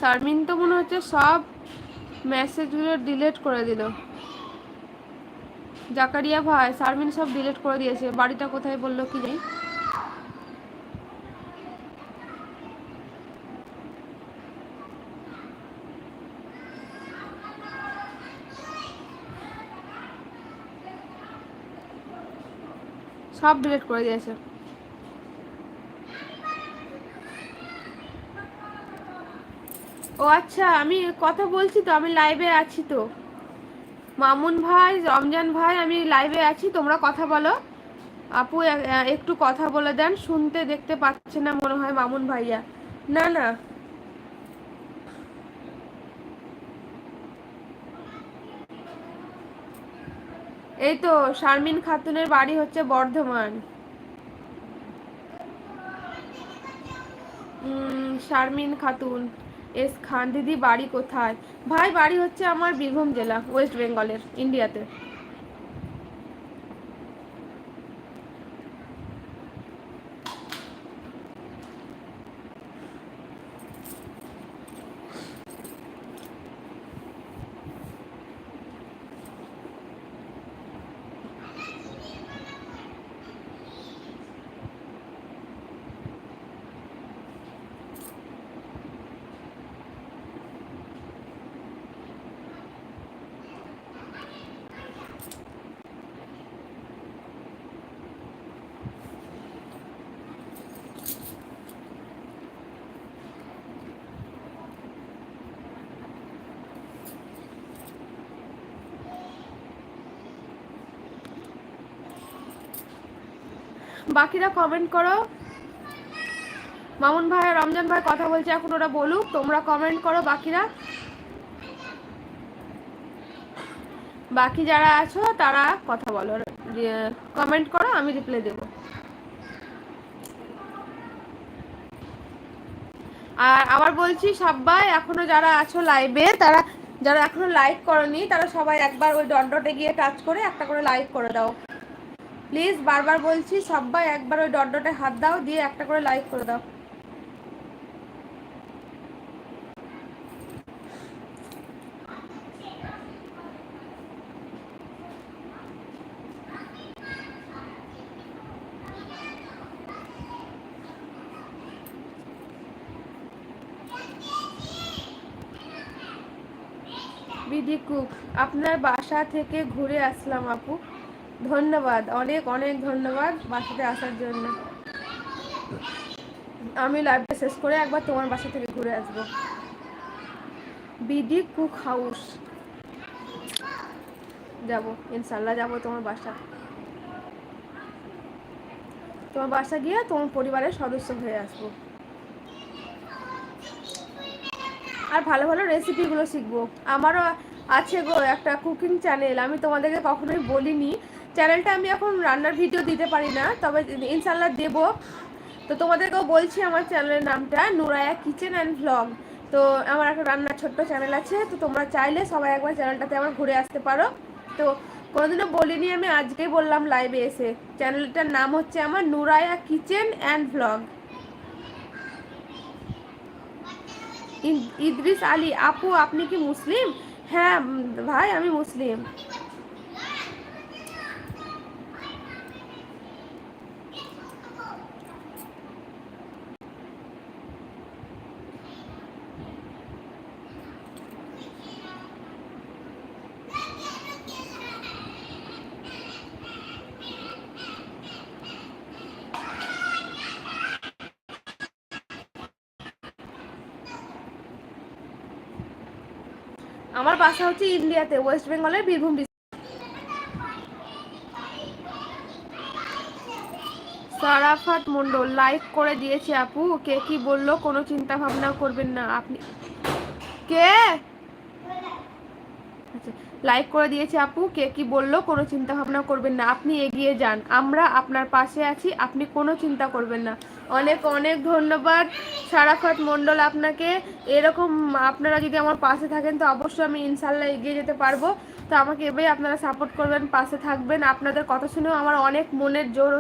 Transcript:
শারমিন তো মনে হচ্ছে সব মেসেজগুলো ডিলিট করে দিল। জাকারিয়া ভাই, শারমিন সব ডিলিট করে দিয়েছে। বাড়িটা কোথায় বললো কি জানি। সব ডিলিট করে দিয়েছে। ও আচ্ছা, আমি কথা বলছি তো, আমি লাইভে আছি তো। মামুন ভাই, রমজান ভাই, আমি লাইভে আছি, তোমরা কথা বলো। আপু একটু কথা বলে দেন, শুনতে দেখতে পাচ্ছে না মনে হয় মামুন ভাইয়া। না না, এই তো শারমিন খাতুনের বাড়ি হচ্ছে বর্ধমান। শারমিন খাতুন, এস খান দিদি বাড়ি কোথায়? ভাই বাড়ি হচ্ছে আমার বীরভূম জেলা, ওয়েস্ট বেঙ্গলের, ইন্ডিয়াতে। বাকিরা কমেন্ট করো। মামুন ভাই আর রমজান ভাই কথা বলছে, এখন ওরা বলুক, তোমরা কমেন্ট করো। বাকিরা, বাকি যারা আছো তারা কথা বলো, কমেন্ট করো, আমি রিপ্লাই দেবো। আর আবার বলছি, সবাই এখনো যারা আছো লাইভে, তারা যারা এখনো লাইক করনি, তারা সবাই একবার ওই ডটে গিয়ে টাচ করে একটা করে লাইক করে দাও প্লিজ। বারবার বলছি, সবাই একবার ওই ডটে হাত দাও, দিয়ে একটা করে লাইক করে দাও। বিডি কুক, আপনার বাসা থেকে ঘুরে আসলাম আপু। ধন্যবাদ, অনেক অনেক ধন্যবাদ বাসাতে আসার জন্য। আমি লাইভটা শেষ করে একবার তোমার বাসা থেকে ঘুরে আসবো। বিডি কুক হাউস যাব, ইনশাল্লাহ যাব তোমার বাসা। তোমার বাসা গিয়ে তোমার পরিবারের সদস্য হয়ে আসবো। আর ভালো ভালো রেসিপিগুলো শিখবো। আমারও আছে গো একটা কুকিং চ্যানেল, আমি তোমাদেরকে কখনোই বলিনি। চ্যানেলটা আমি এখন রান্নার ভিডিও দিতে পারি না, তবে ইনশাল্লাহ দেবো। তো তোমাদেরকেও বলছি, আমার চ্যানেলের নামটা নুরায়া কিচেন অ্যান্ড ভ্লগ। তো আমার একটা রান্নার ছোট্ট চ্যানেল আছে, তো তোমরা চাইলে সবাই একবার চ্যানেলটাতে আমার ঘুরে আসতে পারো। তো কোনোদিনও বলিনি, আমি আজকেই বললাম লাইভে এসে। চ্যানেলটার নাম হচ্ছে আমার Nuraya kitchen and vlog. Idris Ali, আপু আপনি কি মুসলিম? হ্যাঁ ভাই, আমি মুসলিম। আমার বাসা হচ্ছে ইন্ডিয়াতে, ওয়েস্ট বেঙ্গলের বীরভূম। সারাফাত মন্ডল, লাইক করে দিয়েছে আপু। কে কি বললো কোনো চিন্তা ভাবনা করবেন না আপনি। কে লাইক করে দিয়েছে আপু, কে কি বললো কোনো চিন্তা ভাবনা করবেন না, আপনি এগিয়ে যান, আমরা আপনার পাশে আছি, আপনি কোনো চিন্তা করবেন না। অনেক অনেক ধন্যবাদ সারাফাত মন্ডল আপনাকে। এরকম আপনারা যদি আমার পাশে থাকেন তো অবশ্যই আমি ইনশাল্লাহ এগিয়ে যেতে পারবো। তো আমাকে এভাবেই আপনারা সাপোর্ট করবেন, পাশে থাকবেন। আপনাদের কথা শুনেও আমার অনেক মনের জোর